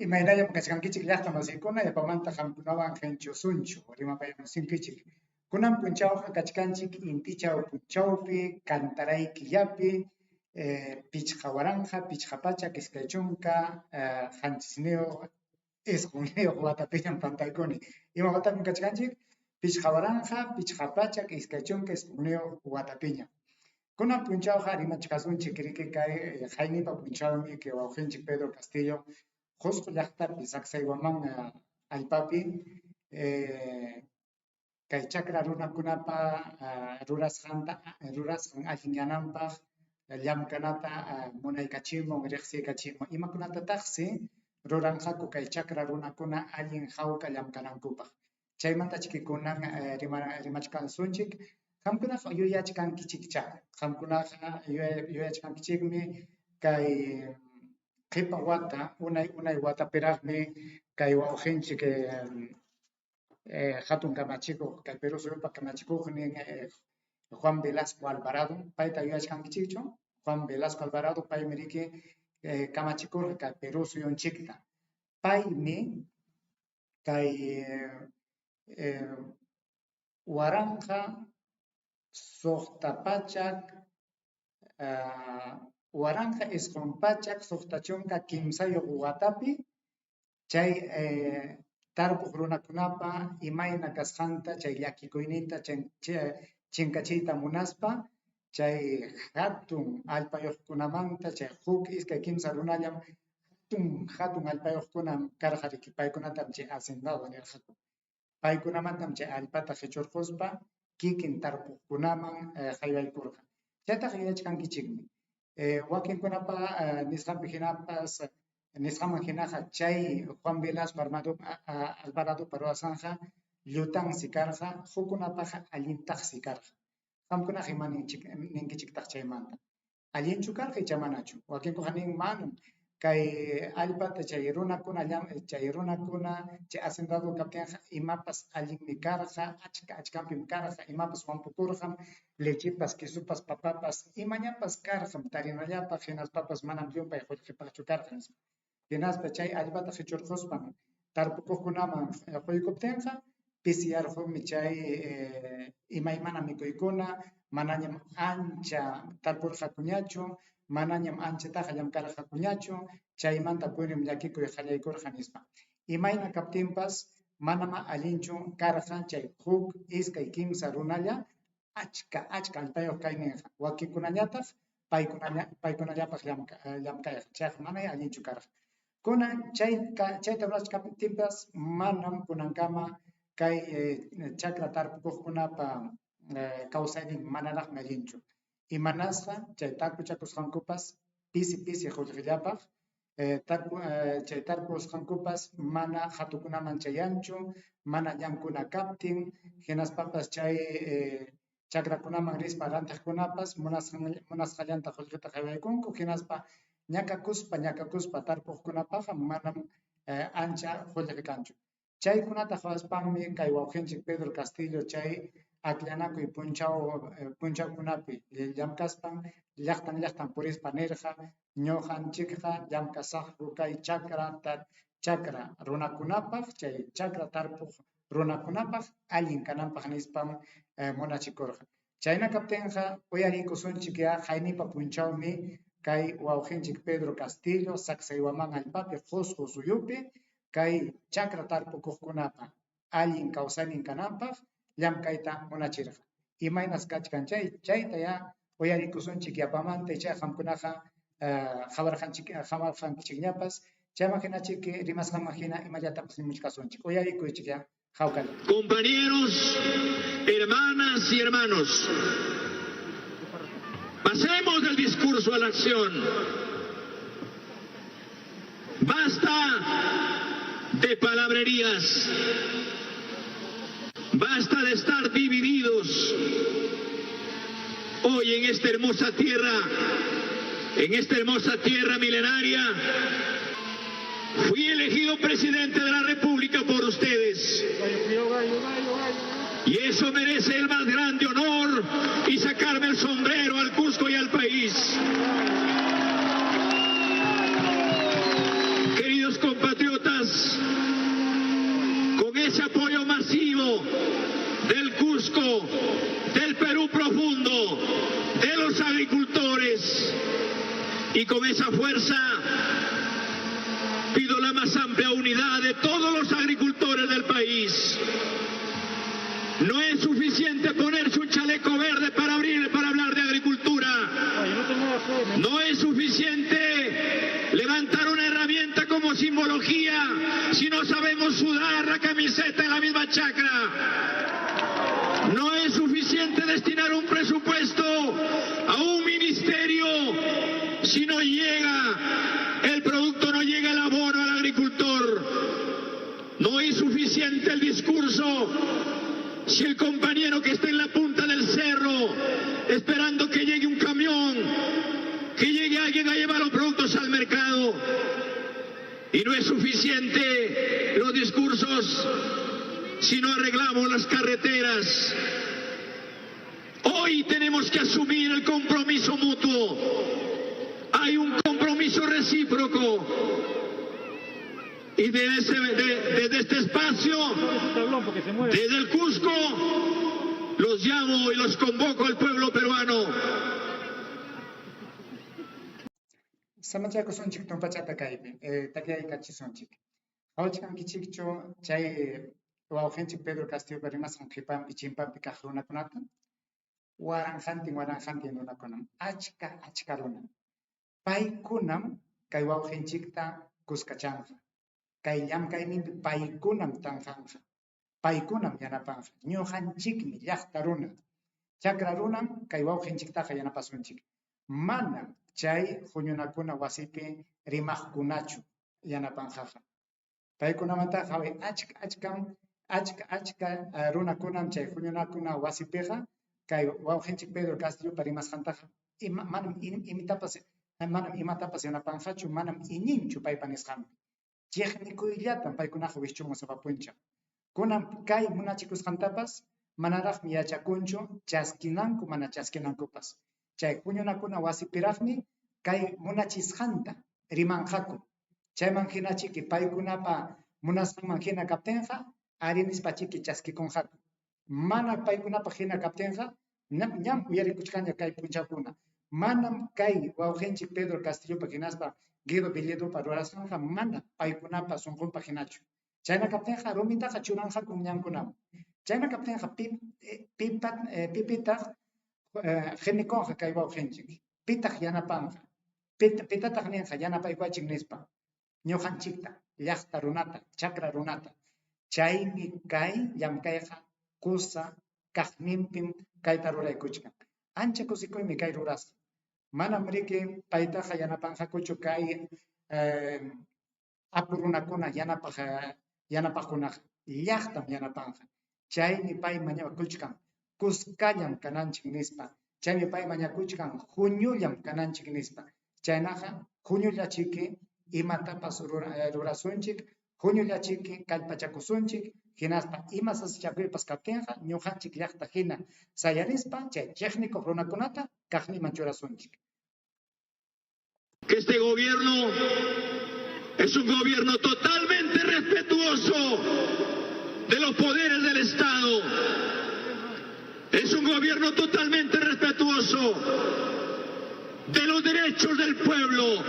imaynaya kachkankichik llaqta masiykuna yapamanta hamkunawan qinchusunchu rimapaymusinkichik. Kunan punchawqa kachkanchik intichaw punchawpi, kantaray killapi, pichqa waranja, pichqa pacha, iskay chunka, qanchis isqunliyuq watapillan pantaykuni. Ima watapin kachkanchik? Pichqa waranja, pichqa pacha, iskay chunka, isqunliyuq watapillan. Kunan punchawqa rimachikasunchik riki kay haynipa punchawmi kay wawqinchik Pedro Castillo qusqu llaqtapi Saksaywaman allpapi kay chakra runakunapa rurasqan allinyananpaq llamkanata munaykachimun, riqsiykachimun. Imakunatataqsi ruranqaku kay chakra runakuna allin hawka llamkanankupaq. Chaymanta chikikunan rimachkansunchik, qamkunaqa yuyachkankichikcha. Qamkunaqa yuyachkankichikmi kay qipa wata, unay watapiraqmi kay wawqinchik hatun kamachikuq, kay Perú suyupa kamachikuqnin Juan Velasco Alvarado, payta yuyachkankichikchu. Juan Velasco Alvarado paymi riki kamachikurqa kay Perú suyunchikta. Paymi kay waranja suqtapachak, waranja isqunpachak suqta chunka kimsayuq watapi chay tarpuq runakunapa imayna kasqanta chay llakikuyninta chinkachiyta munaspa chay hatun allpayuqkunamanta chay huk iskay kimsa runallam hatun allpayuqkuna karqa riki paykunatam chay hacendado nirqaku. Paykunamantam chay allpata hichurquspa kikin tarpuqkunaman haywaykurqa. Chaytaqa yuyachkankichikmi. Wakinkunapa nisqanpi hinapas nisqaman hinaqa chay Juan Velasco Alvarado ruwasqanqa llutansi karqa, hukkunapaqa allintaqsi karqa. Qamkunaqa ima ninkichiktaq chaymanta. Allinchu karqa icha manachu. Wakinkuqa nin manam kay allpata chay runakuna chay hacendado kaptinqa imapas allinmi karqa, achkanpim karqa, imapas wampukurqam, lechipas, kisupas, papapas, imañapas karqam tarinallapaq, hinaspapas manam llumpay qullqipaqchu karqa nispa. Hinaspa chay allpata hichurquspan tarpukuqkunaman quykuptinqa pisiyarqunmi chay imaymana mikuykuna, manañam ancha tarpurqakuñachu, manañam anchataqa llamkarqakuñachu, chaymanta purim llakikuy qallaykurqa nispa. Imayna kaptinpas manama allinchu karqa chay huk iskay kimsa runalla achka allpayuq kayninqa. Wakinkunañataq paykunallapaq llamkayqa. Chayqa mana allinchu karqa. Kunan chayta rurachkaptinpas manam kunankama kay chakra tarpukuqkunapa kawsaynin manaraqmi allinchu. Imanasqa chay tarpuchakusqankupas pisi qullqillapaq, chay tarpusqankupas mana hatukunaman chayanchu, mana llankuna kaptin, hinaspapas chay chakrakunaman rispa rantiqkunapas munasqallanta qullqita qaywaykunku, hinaspa ñakakuspa tarpuqkunapaqa manam ancha qullqi kanchu. Chaykunata qhawaspanmi kay wawqinchik Pedro Castillo chay akllanakuy punchawkunapi llamkaspan llaqtan purispa nirqa ñuqanchikqa llamkasaqku kay chakra runakunapaq, chay chakra tarpuq runakunapaq allin kananpaq nispam munachikurqa. Chayna kaptinqa uyariykusunchik ya haynipa punchawmi kay wawqinchik Pedro Castillo Saksaywaman allpapi qusqu suyupi kay chakra tarpukuqkunapa allin kawsaynin kananpaq llamkayta munachirqa. Imaynas kachkan chayta ya uyariykusunchik yapamanta chay qamkunaqa hawarqankichikñapas chayman hinachik rimasqanman hina imallatapas nimuchkasunchik. Uyarikuychik ya hawkalla. Compañeros, hermanas y hermanos, pasemos del discurso a la acción. Basta de palabrerías. Basta de estar divididos. Hoy en esta hermosa tierra milenaria, fui elegido presidente de la República por ustedes. Y eso merece el más grande honor y sacarme el sombrero al Cusco y al país. Queridos compatriotas, Y con esa fuerza pido la más amplia unidad de todos los agricultores del país. No es suficiente ponerse un chaleco verde para hablar de agricultura. No es suficiente levantar una herramienta como simbología si no sabemos sudar la camiseta en la misma chacra. No es suficiente destinar un presupuesto a un ministerio si no llega el producto, no llega el abono al agricultor. No es suficiente el discurso si el compañero que está en la punta del cerro esperando que llegue un camión, que llegue alguien a llevar los productos al mercado. Y no es suficiente los discursos si no arreglamos las carreteras. Hoy tenemos que asumir el compromiso mutuo. Hay un compromiso recíproco. Y desde este espacio, desde el Cusco, los llamo y los convoco al pueblo peruano. Samachaco son chic tompachata caipe, taquia y cachison chic. Ahora que chicho, chay, o gente Pedro Castillo Perimas, un jipam y chimpam y cajruna conata. Waranjanti en una conam. Achkaruna. Pai kunam, kaiwao genchikta kuskachanja. Kayam kaynin paikunam tanjanja. Paikunam yanapanja. Ñohan chikmi yachtaruna. Chakrarunam kaiwao genchikta yanapasunchik. Mana chay huñunakuna wasipi rimajkunachu yanapanjaja. Paikunamanta jawe achka runakunam chay huñunakuna wasipeja kay wawqinchik Pedro Castillo parimasqantaqa manam imatapas yanapanjachu manam iñinchu paypa nisqanpi. Chiqnikuyllatam paykunaqa wischumusapapuncha. Kunan kay munachikusqantapas manaraqmi yachakunchu chaskinanku mana chaskinankupas. Chay huñunakuna wasipiraqmi kay munachisqanta rimanqaku. Chayman hinachiki paykunapa munasqanman hina kaptinqa arinispa chiki chaskikunqaku. Mana paykunapa hina kaptinqa ñam uyarikuchkanya kay punchakuna. Manam kay wawqinchik Pedro Castillopa hinaspa Guido Villedopa rurasqanqa mana paykunapa sunqunpa hinachu. Chayna kaptinqa rumitaqa churanqaku ñankunawan. Chayna kaptinqa pipitaq genikonqa kay wawqinchik. Pitaq yanapanqa. Pitataq ninqa yanapaykuachik nispa. Ñuqanchikta, llaqta runata, chakra runata. Chaymi kay llamkayqa kusa kaqninpim kayta ruraykuchkan. Ancha kusikuymi kay rurasqa. Manam riki paytaqa yanapanqakuchu kay apurunakuna yanapaqkunaqa. Llaqtam yanapanqa. Chaymi pay mañakuchkan. Kuskallam kananchik nispa. Chaymi pay mañakuchkan. Juñullam kananchik nispa. Chaynaqa juñullachiki imatapas rurasunchik. Juñullachiki kallpachakusunchik. Hinaspa ima sasichakuypas kaptinqa ñuqanchik llaqta hina sayarispa chay técnico runakunata kaqniman churasunchik. Que este gobierno es un gobierno totalmente respetuoso de los poderes del Estado. Es un gobierno totalmente respetuoso de los derechos del pueblo,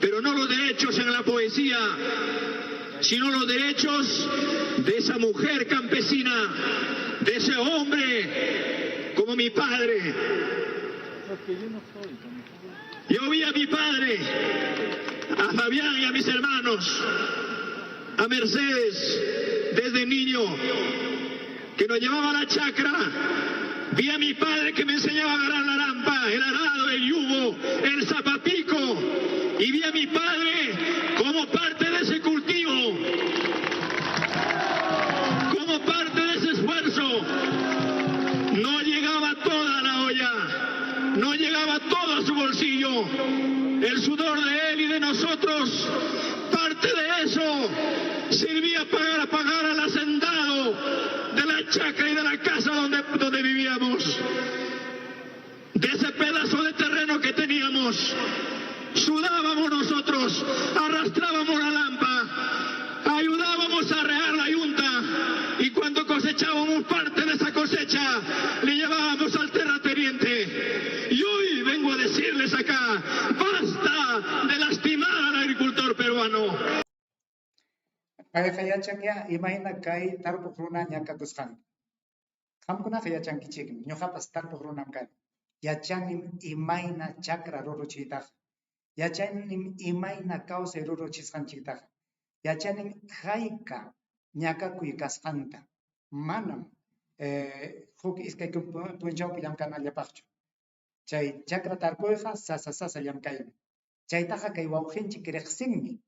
pero no los derechos en la poesía, sino los derechos de esa mujer campesina, de ese hombre como mi padre. Yo vi a mi padre, a Fabián y a mis hermanos, a Mercedes, desde niño, que nos llevaba a la chacra. Vi a mi padre que me enseñaba a agarrar la rampa, el arado, el yugo, el zapapico. Y vi a mi padre como parte de ese cultivo, como parte de ese esfuerzo. No llegaba toda la olla, no llegaba todo a su bolsillo. El sudor de él y de nosotros, parte de eso servía para pagar al hacendado de la chacra y de la casa donde vivíamos. De ese pedazo de terreno que teníamos, sudábamos nosotros, arrastrábamos la lampa, ayudábamos a regar la yunta y cuando cosechábamos parte de esa cosecha le llevábamos al terrateniente. Y hoy vengo a decirles acá. Basta de lastimar al agricultor peruano. Payqa yachanqa imayna kay tarpuq runa ñakakusqanta. Qamkunaqa yachankichikmi, ñuqapas tarpuq runam kani. Yachanim imayna chakra ruruchiytaqa. Yachanim imayna kawsay ruruchisqanchiktaqa. Yachanim hayka ñakakuy kasqanta. Manam huk iskay punchawpi llamkanallapaqchu. Chay chakra tarpuyqa sasa llamkaymi. Chaytaqa kay wawqinchik riqsinmi.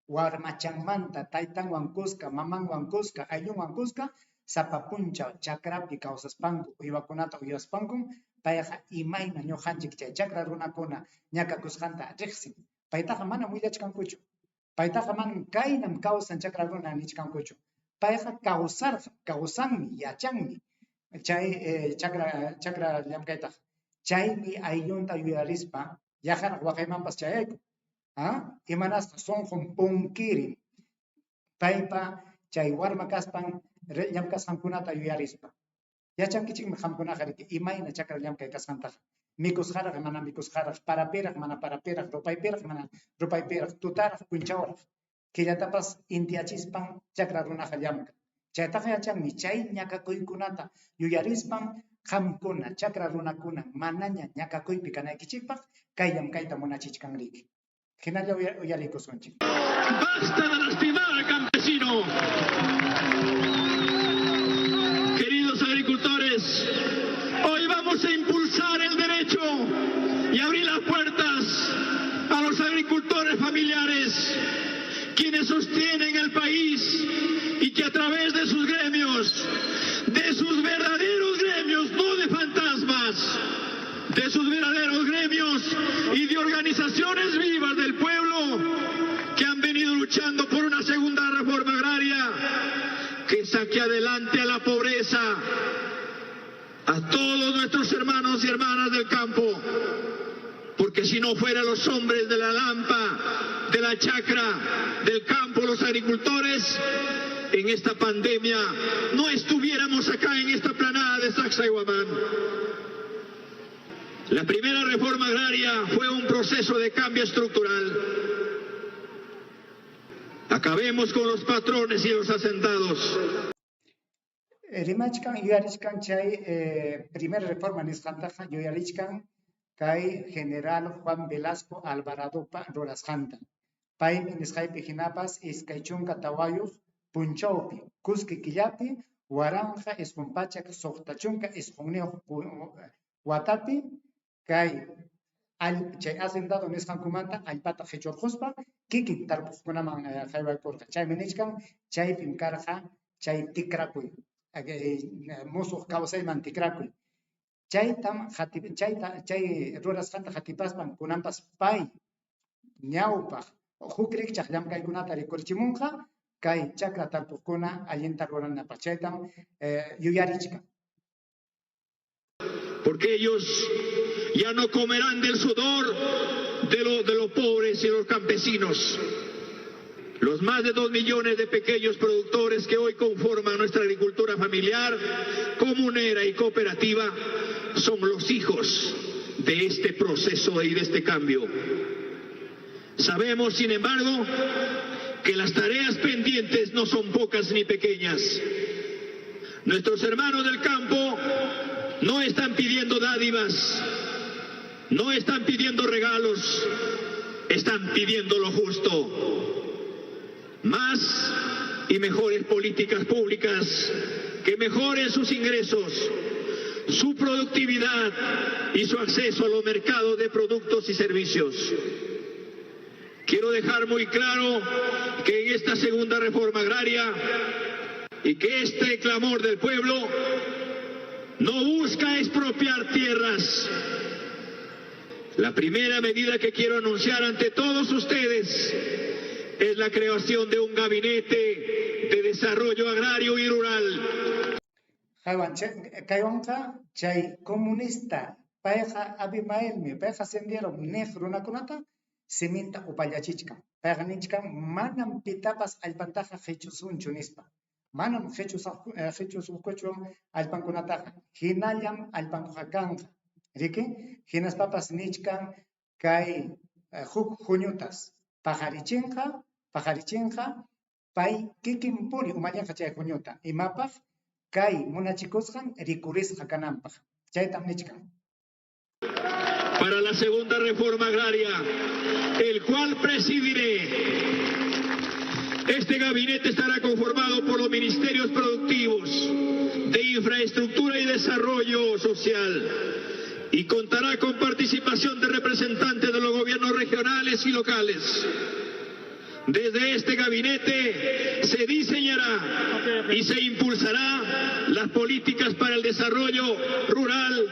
Warmachanmanta taytanwan kusqa, mamanwan kusqa, ayllunwan kusqa, sapa punchaw chakrapi kawsaspanku, uywakunata uyaspanku, payqa imayna ñuqanchik chay chakra runakuna ñakakusqanta riqsin. Paytaqa manam willachkankuchu. Paytaqa manam kaynam kawsan chakra runa nichkankuchu. Payqa kawsanmi, yachanmi chay chakra llamkaytaqa. Chaymi ayllunta yuyarispa, yajaraq waqaymanpas chayayku. Imanasqa sonqun punkirin paypa chay warma kaspan llamkasqankunata yuyarispa. Yachankichikmi qamkunaqa riki imayna chakra llamkay kasqantaqa. Mikusqaraq mana mikusqaraq, parapiraq mana parapiraq, rupaypiraq mana rupaypiraq, tutaraq punchawraq. Killatapas intiachispan chakra runaqa llamka. Chaytaqa yachanmi chay ñakakuykunata yuyarispan qamkuna chakra runakuna manaña ñakakuypi kanaykichikpaq kay llamkayta munachichkanriki. Basta de lastimar al campesino. Queridos agricultores, hoy vamos a impulsar el derecho y abrir las puertas a los agricultores familiares, quienes sostienen el país y que a través de sus gremios, de sus verdaderos gremios, no de fantasmas, de sus verdaderos gremios y de organizaciones vivas del pueblo que han venido luchando por una segunda reforma agraria que saque adelante a la pobreza a todos nuestros hermanos y hermanas del campo, porque si no fueran los hombres de la lampa, de la chacra, del campo, los agricultores, en esta pandemia no estuviéramos acá en esta planada de Sacsayhuamán. La primera reforma agraria fue un proceso de cambio estructural. Acabemos con los patrones y los hacentados. Rimachkan yuyarichkan chay primera reforma nisqantaqa yuyarichkan kay general Juan Velasco Alvarado rulasqanta. Paymi nisqaypi hinapas iskay chunka tawayuq punchawpi kuski killapi waranja isqunpachak suqta chunka isqunniyuq watapi kay chay hacendado nisqankumanta allpata qhichurquspa kikin tarpuqkunaman haywaykurqa. Chaymi nichkan chaypim karqa chay tikrakuy musuq kawsayman tikrakuy. Chay rurasqanta qatipaspan kunanpas pay ñawpaq huk rikchaq llamkaykunata rikurchimunqa kay chakra tarpuqkuna allinta ruranapaq. Chaytam yuyarichkan. Porque ellos ya no comerán del sudor de los pobres y los campesinos. Los más de 2 millones de pequeños productores que hoy conforman nuestra agricultura familiar, comunera y cooperativa son los hijos de este proceso y de este cambio. Sabemos, sin embargo, que las tareas pendientes no son pocas ni pequeñas. Nuestros hermanos del campo no están pidiendo dádivas, no están pidiendo regalos, están pidiendo lo justo. Más y mejores políticas públicas que mejoren sus ingresos, su productividad y su acceso a los mercados de productos y servicios. Quiero dejar muy claro que en esta segunda reforma agraria y que este clamor del pueblo no busca expropiar tierras. La primera medida que quiero anunciar ante todos ustedes es la creación de un gabinete de desarrollo agrario y rural. Kaywanqa chay comunista payqa abimaelmi payqa sendieron nek runakunata seminta upallachichkan. Payqa nichkan manam pitapas allpantaqa qhichusunchu nispa. Manam qhichusukuchu allpankunataqa. Hinallam allpankuqa kanqa. Riki? Hinaspapas nichkan kay huk juñutas pajarichinqa pay kikinpuri umallanqa chay juñuta imapaq kay munachikusqan rikurisqa kananpaq chaytam nichkan. Para la segunda reforma agraria, el cual presidiré. Este gabinete estará conformado por los ministerios productivos, de infraestructura y desarrollo social, y contará con participación de representantes de los gobiernos regionales y locales. Desde este gabinete se diseñará y se impulsará las políticas para el desarrollo rural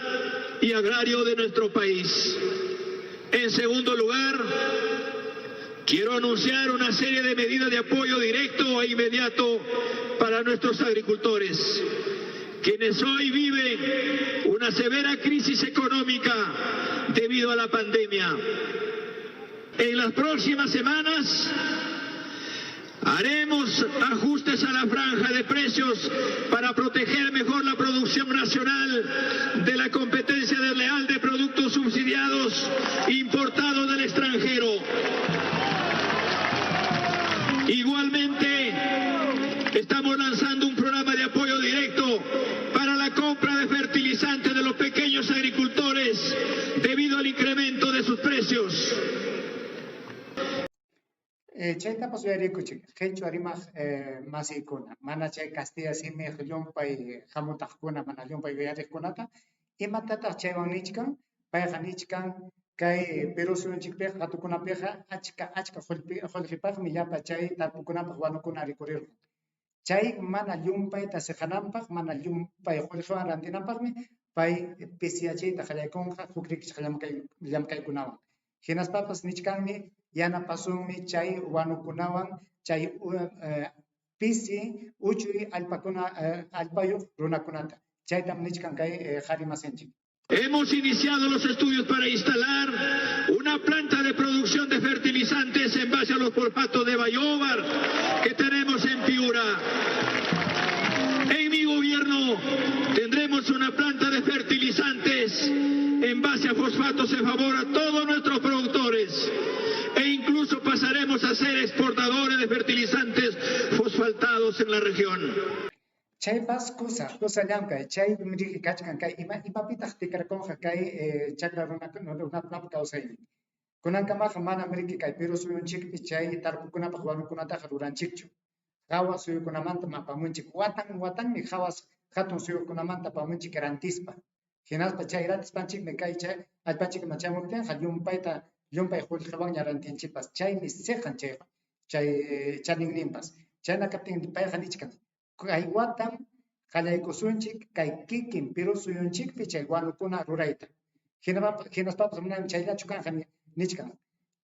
y agrario de nuestro país. En segundo lugar, quiero anunciar una serie de medidas de apoyo directo e inmediato para nuestros agricultores, quienes hoy viven una severa crisis económica debido a la pandemia. En las próximas semanas haremos ajustes a la franja de precios para proteger mejor la producción nacional de la competencia desleal de productos subsidiados importados del extranjero. Igualmente, estamos lanzando un programa de apoyo directo para la compra de fertilizantes de los pequeños agricultores debido al incremento de sus precios. Chaytapas uyarikuchik qhechua rimaq masiykuna mana chay Castilla simij llumpay hamutaqkuna mana llumpay uyariqkunata imatataq chaywan nichkan payqa nichkan kay Perú suyunchikpiqa qhatukunapiqa achka qullqipaqmi llapa chay tarpukunapaq wanukuna rikurirqan chay mana llumpayta siqananpaq mana llumpay qullqiwan rantinanpaqmi pay pisiachiyta qallaykunqa huk rikichaq llamkaykunawan hinaspapas nichkanmi yanapasunmi chay wanukunawan chay pisi uchuy allpayuq runakunata chaytam nichkan kay qhari masinchik. Hemos iniciado los estudios para instalar una planta de producción de fertilizantes en base a los fosfatos de Bayóvar que tenemos en Piura. En mi gobierno tendremos una planta de fertilizantes en base a fosfatos en favor a todos nuestros productores e incluso pasaremos a ser exportadores de fertilizantes fosfatados en la región. Chaypas kusa llamkay chay miriki kachkan kay imapitaq tikarkunqa kay chakra runakunapa kawsaymi kunankamaqa mana miriki kay Perú suyunchikpi chay tarpukunapaq wanukunataqa ruranchikchu qawas suyukunamanta apamunchik watanmi qawas hatun suyukunamanta apamunchik rantispa hinaspa chay rantispanchikmi kay chay allpanchikman chamuptinqa llumpay qullqiwan rantinchikpas chaymi siqan chay chaninninpas chayna kaptin payqa nichkan kay watan qallaykusunchik kay kikin Perú suyunchikpi chay wanukuna rurayta hinaspapas manami chayllachu kanqa nichkan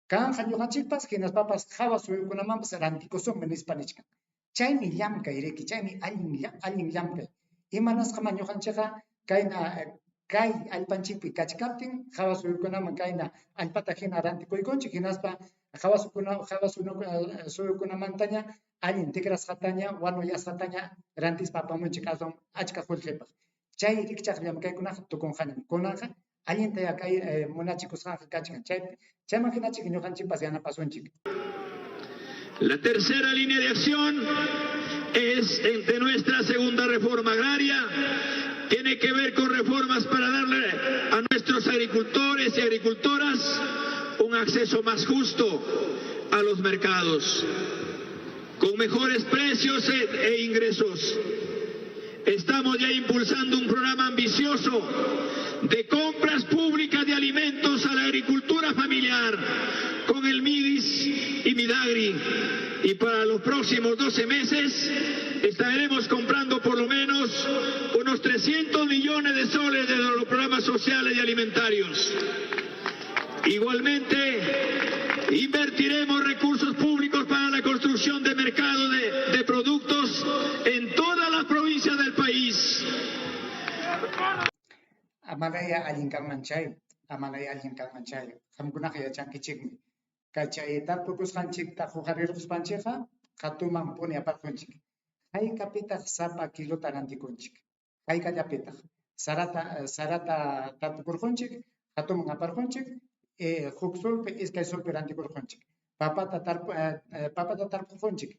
kanqa ñuqanchikpas hinaspapas qawa suyukunamanpas rantikusunmi nispa nichkan chaymi llamkay riki chaymi allin llamkay imanasqama ñuqanchikqa kay allpanchikpi kachkaptin qawa suyukunaman kayna allpata hina rantikuykunchik hinaspa qawa suyukunamantaña allin tikrasqataña wanuyasqataña rantispa apamunchik aswan achka qullqipaq chay rikchaq llamkaykunaqa tukunqañam kunanqa allinta kay munachikusqanqa kachkan chayman hinachik ñuqanchikpas yanapasunchik. La tercera línea de acción es de nuestra segunda reforma agraria. Tiene que ver con reformas para darle a nuestros agricultores y agricultoras un acceso más justo a los mercados, con mejores precios e ingresos. Estamos ya impulsando un programa ambicioso de compras públicas de alimentos a la agricultura familiar con el MIDIS y MIDAGRI. Y para los próximos 12 meses estaremos comprando por lo menos unos 300 millones de soles de los programas sociales y alimentarios. Igualmente, invertiremos recursos públicos para la construcción de mercados de productos en todas las provincias del país. Amalaya allin kalmanchay qamkunaqa yachankichikmi kachay tarpukusqanchikta huqarirquspanchikqa qhatuman puni aparqunchik hayk'apitaq sapa kilota rantikunchik hayk'allapitaq sarata tarpukurqunchik qhatuman aparqunchik Huxul es que es anticorjonchik. Papata tarpunchik.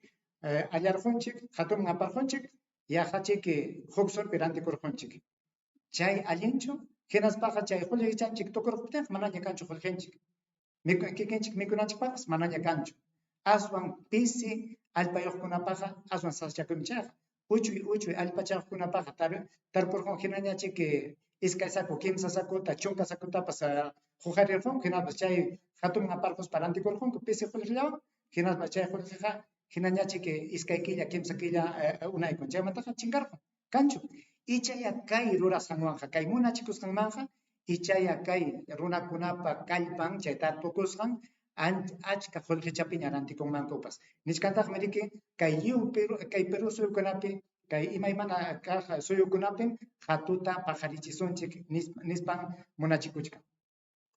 Allarjonchik, hatun aparjonchik, ya hachik Huxul anticorjonchik. Chay alincho, genas paja chay julio chanchik tocorjupten, mananya cancho julgenchik. Kikenchik mikunachik pajas, mananya cancho. Aswan pisi, alpayoh kunapaja, aswan saschakumchaj. Uchuy alpachaj kunapaja, tarporjon genanyachik iskaisako, kimsasako, tachunka sakuta pasa jujarirjon, genas chay hatun aparjos para anticorjon, pisi julio, genas chay julja, genanyachik iskaikilla, kimsakilla, una con chamataja, chingarjon, cancho. Ichaya kay rurasanwanja, kay munachikusqanmanja, ichaya kay runakunapa kallpan chayta tukusqan, achka qullqichapi ñarantikunmankupas. Nisqantaq meriki kay Perú suyukunapi, kay imaymana kaq suyukunapi hatuta pajarichisunchik nispan munachikuchkan.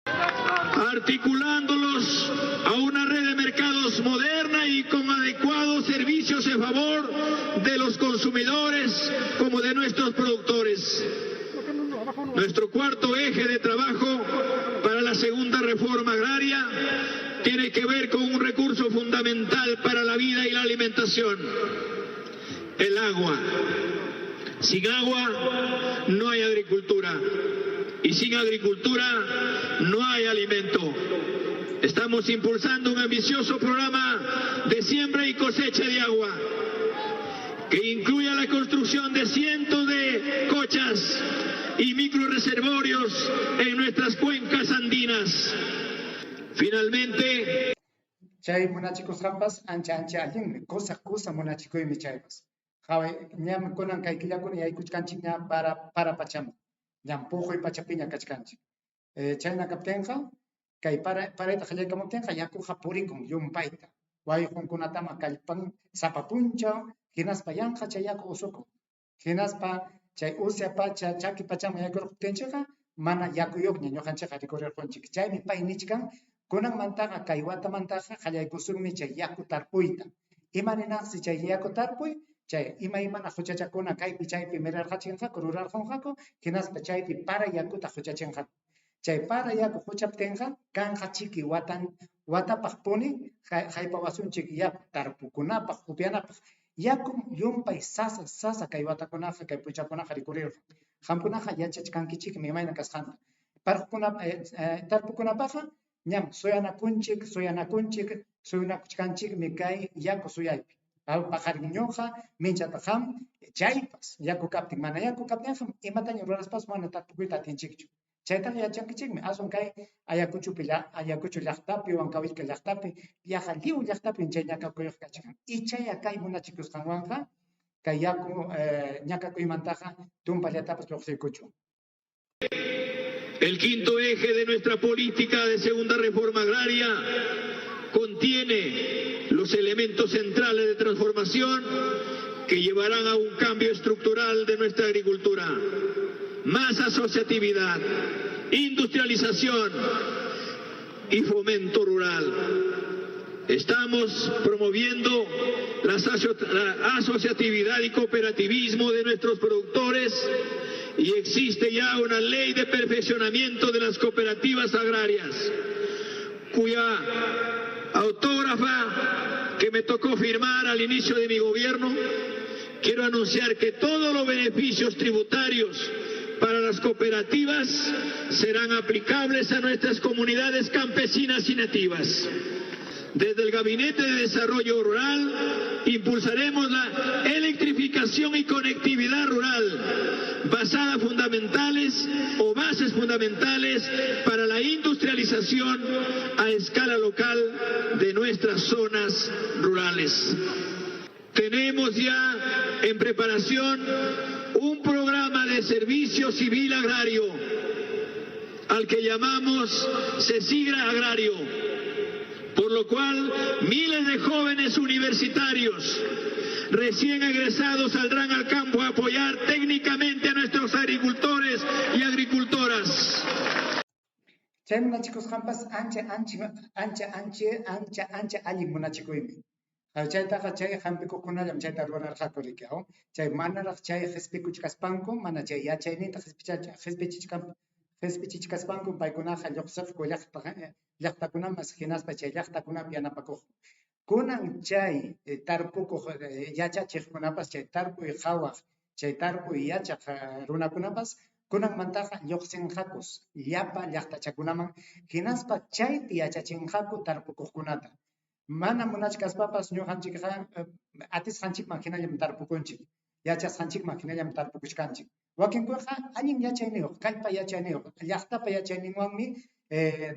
Articulándolos a una red de mercados moderna y con adecuados servicios en favor de los consumidores como de nuestros productores. Nuestro cuarto eje de trabajo para la segunda reforma agraria tiene que ver con un recurso fundamental para la vida y la alimentación: el agua. Sin agua no hay agricultura. Y sin agricultura no hay alimento. Estamos impulsando un ambicioso programa de siembra y cosecha de agua que incluya la construcción de cientos de cochas y microreservorios en nuestras cuencas andinas. Finalmente, chay munachikos jampas ancha allin cosa munachikoymi chaypas. Jaway ñam kunan kay killakuna yaykuchkanchik ña para pacham. Ñam pujuy pachapiña kachkanchik. Chayna kaptenqa kay parayta qallaykamuptinqa yakuqa purikun yumpayta. Wayqunkunatama kallpan sapapunchaw hinaspa yanqa chay yaku usukun. Hinaspa chay usya pacha chaki pachama yaykurquptinchiqa mana yakuyuqña ñuqanchikqa rikurirqunchik. Chaymi pay nichkan kunanmantaqa kay watamantaqa qallaykusunmi chay yaku tarpuyta. Imaninaqsi chay yaku tarpuy chay imaymana huchachakuna kaypi chaypi mirarqachinqa rurarqunqaku hinaspa chaypi para yakuta huchachinqa. Chay para yaku huchaptinqa kanqa chiki watapaq puni haypa wasunchik yaku tarpukunapaq upyanapaq yaku yumpay sasa kay watakunaqa kay puchakunaqa rikurirqan. Qamkunaqa yachachkankichikmi imayna kasqanta. Tarpukunapaqa ñam suyanakunchikmi kay yaku suyaypi. Pajarñoja, minchata ham, chaypas, yaku kaptin, mana yaku kaptinqa imataña ruraspas mana tarpukuyta atinchikchu. Chaytaqa yachankichikmi, asun kay ayakuchu llaqtapi, Huancavelica llaqtapi, yaqa liw llaqtapi chay ñakakuyuq kachikan. Ichaya kay munachikusqanwanqa kay yaku ñakakuymantaqa tumpallatapas lluqsiykuchu. El quinto eje de nuestra política de segunda reforma agraria contiene los elementos centrales de transformación que llevarán a un cambio estructural de nuestra agricultura: más asociatividad, industrialización y fomento rural. Estamos promoviendo la asociatividad y cooperativismo de nuestros productores y existe ya una ley de perfeccionamiento de las cooperativas agrarias, cuya autógrafa que me tocó firmar al inicio de mi gobierno. Quiero anunciar que todos los beneficios tributarios para las cooperativas serán aplicables a nuestras comunidades campesinas y nativas. Desde el Gabinete de Desarrollo Rural impulsaremos la electrificación y conectividad rural basada bases fundamentales para la industrialización a escala local de nuestras zonas rurales. Tenemos ya en preparación un programa de servicio civil agrario al que llamamos CECIGRA Agrario, por lo cual miles de jóvenes universitarios recién egresados saldrán al campo a apoyar técnicamente a nuestros agricultores y agricultoras. Chay munachikos jampas ancha alli munachikuymi. Chaytaqa chay hampikukunallam chayta rurarqakurikao. Chay manaraq chay qhispikuchkaspanku mana chay yachayniyta qhispichichkan Jespichichkaspanku paykunaqa lluqsaqku llaqtakunamas hinaspa chay llaqtakunapi yanapakuq. Kunan chay tarpukuq yachachiqkunapas chay tarpuy qhawaq, chay tarpuy yachaq runakunapas kunanmantaqa lluqsinqakus llapa llaqtachakunaman hinaspa chaypi yachachinqaku tarpukuqkunata. Mana munachkaspapas ñuqanchikqa atisqanchikman hinallam tarpukunchik. Yachasqanchikman hinallam tarpukuchkanchik. Wakinkuqa allin yachayniyuq, kallpa yachayniyuq, llaqtapa yachayninwanmi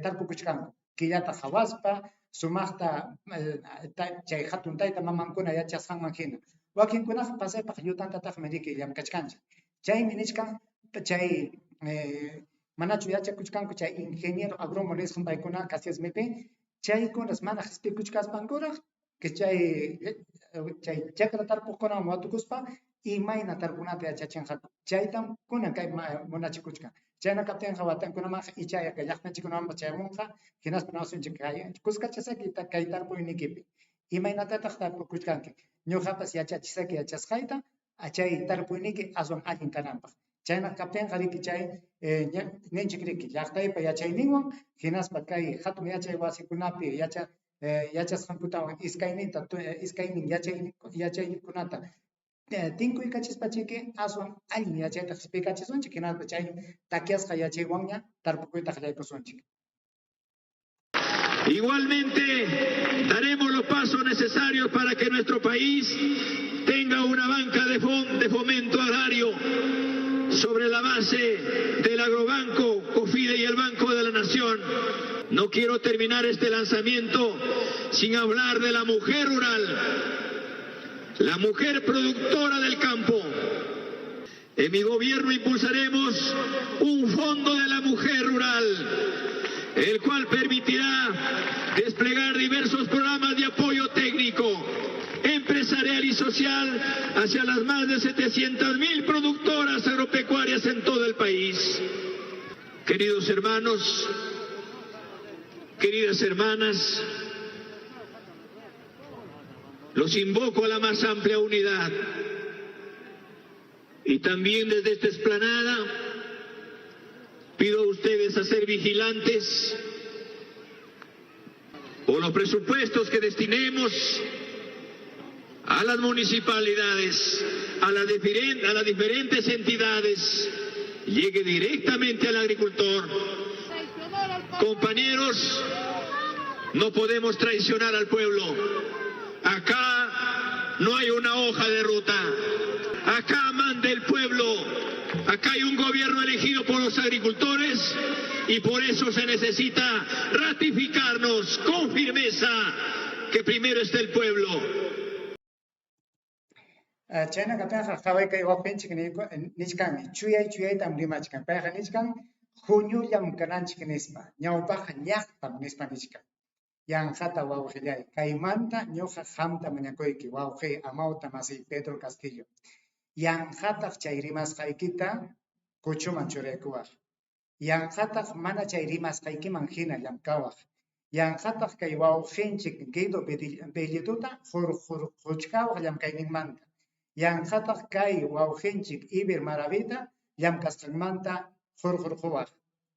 tarpukuchkanku. Killata hawaspa, sumaqta chay hatun tayta mamankuna yachasqanman hina. Wakinkunaqa pasaypaq llutantataqmi riki llamkachkanchik. Chaymi nishkan chay manachu yachakuchkanku chay ingeniero agronomo nisqan paykuna Casillasmipi chaykunas mana hispikuchkaspankuraq que chay chakra tarpuqkunawan watukuspa imayna tarpunata yachachinqaku. Chaytam kunan kay munachikuchkan. Chayna kaptinqa watankunaman ichayqa llaqtanchikkunamanpas chayamunqa hinaspa nasunchik kuskachasaki kay tarpuynikipi. Imaynatataq tarpukuchkanki. Ñuqapas yachachisaki yachasqayta chay tarpuyniki aswan allin kananpaq. Chayna kaptinqa riki chay ninchik riki llaqtaypa yachayninwan hinaspa kay hatun yachay wasikunapi yachasqankutawan iskaynin yachaykunata tinkuykachispachique aswan allin yachayta hispikachisunchik hinaspa chay takiasqa yachaywanña tarpukuyta qallaykusunchik. Igualmente, daremos los pasos necesarios para que nuestro país tenga una banca de fomento agrario sobre la base del Agrobanco, COFIDE y el Banco de la Nación. No quiero terminar este lanzamiento sin hablar de la mujer rural, la mujer productora del campo. En mi gobierno impulsaremos un fondo de la mujer rural, el cual permitirá desplegar diversos programas de apoyo técnico, empresarial y social hacia las más de 700.000 productoras agropecuarias en todo el país. Queridos hermanos, queridas hermanas, los invoco a la más amplia unidad y también desde esta explanada pido a ustedes a ser vigilantes por los presupuestos que destinemos a las municipalidades, a las diferentes entidades, llegue directamente al agricultor. Compañeros, no podemos traicionar al pueblo. Acá no hay una hoja de ruta. Acá manda el pueblo. Acá hay un gobierno elegido por los agricultores y por eso se necesita ratificarnos con firmeza que primero está el pueblo. Chayna kaptinqa qhawayqa wawqinchik nishkanmi chuyay tamrimachkan payqa nishkan junullam kananchik nispa ñawpaqa llaqtam nispa nishkan yanqata wawqillay kaymanta ñuqa qamta mañakuyki wawqiy amawta masiy Pedro Castillo yanqataq chay rimasqaykita kuchuman churaykuwaq yanqataq mana chay rimasqaykiman hina llamkawaq yanqataq kay wawqinchik Guido Belliduta huchkawaq llamkayninmanta yanqataq kay wawqinchik Iber Maravita llamkasqanmanta hurquwaq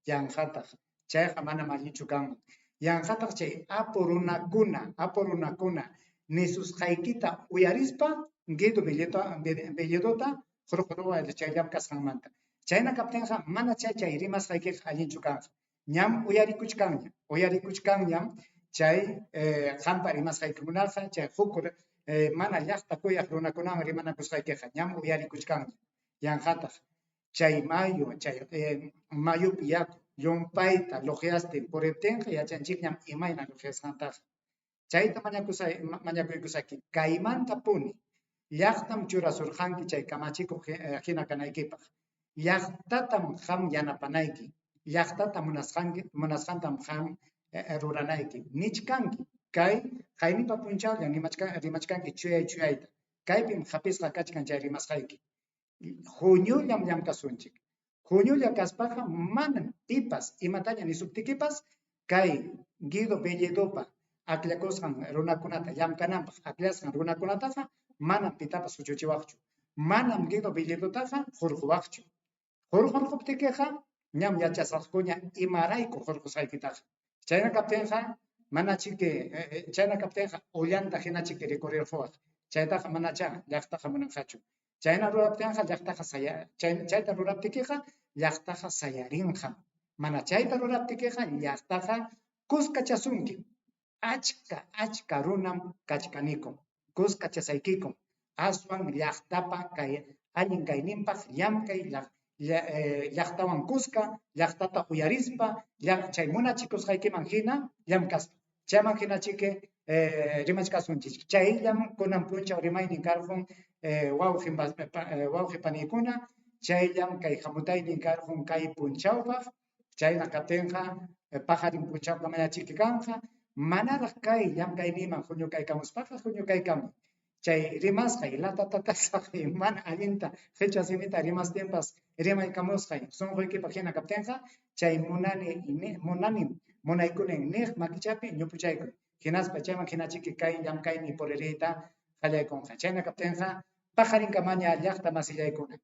yanqataq chayqa mana mallichu kanman yanqataq chay apu runakuna nisusqaykita uyarispa Guido Belliduta hurquwaq chay llamkasqanmanta chayna kaptinqa mana chay rimasqaykiqa allinchu kanqa ñam uyarikuchkanñam chay qampa rimasqaykunaqa chay huk mana llaqta kuyaq runakunawan rimanakusqaykiqa ñam uyarikuchkanña yanqataq chay mayupi yaku llumpayta luqyastin puriptinqa yachanchikñam imayna luqyasqantaqa chayta mañakuykusaki kaymanta puni llaqtam churasurqanki chay kamachikuq hina kanaykipaq llaqtatam qam yanapanayki llaqtata munasqantam qam ruranayki nichkanki kay qaynipa punchawlla rimachkanki chuyayta kaypim hapisqa kachkan chay rimasqayki junullam llamkasunchik junulla kaspaqa manan pipas imataña nisuptikipas kay Guido Bellidupa aklakusqan runakunata llamkananpaq aklasqan runakunataqa manan pitapas huchuchiwaqchu manam Guido Bellidutaqa hurquwaqchu hurquptikiqa ñam yachasaqkuña imarayku hurqusqaykitaqa. Chayna kaptinqa mana chique chayna kaptinqa ullanta hina chique recorrirquwaq. Chaytaqa manacha llaqtaqa munanqachu. Chayna ruraptinqa llaqtaqa chayta ruraptikiqa llaqtaqa sayarinqa. Mana chayta ruraptikiqa llaqtaqa kuskachasunki. Achka runam kachkanikun. Kuskachasaykikun. Aswan llaqtapa kay allin kayninpaq llamkay llaqtawan kuska, llaqtata uyarispa, chay munachikusqaykiman hina llamkaspa. Chayman hina chique rimachkasunchik. Chayllam kunan punchaw rimaynin karqun wawqi paniykuna, chayllam kay hamutaynin karqun kay punchawpaq, chayna kaptinqa pajarin punchawqa mañachiki kanqa, manaraq kay llamkayniyman huñukaykamuspaqa huñukaykamuy. Chay rimasqay latatatasaqay mana allinta qhichwa simita rimastinpas rimaykamusqay sunquykipaq hina kaptinqa chay munaykunin niq makichapi ñupuchaykuy. Hinaspa chayman hinachiki kay llamkayni puririyta qallaykunqa. Chayna kaptinqa pajarinka maña llaqta masillaykuna.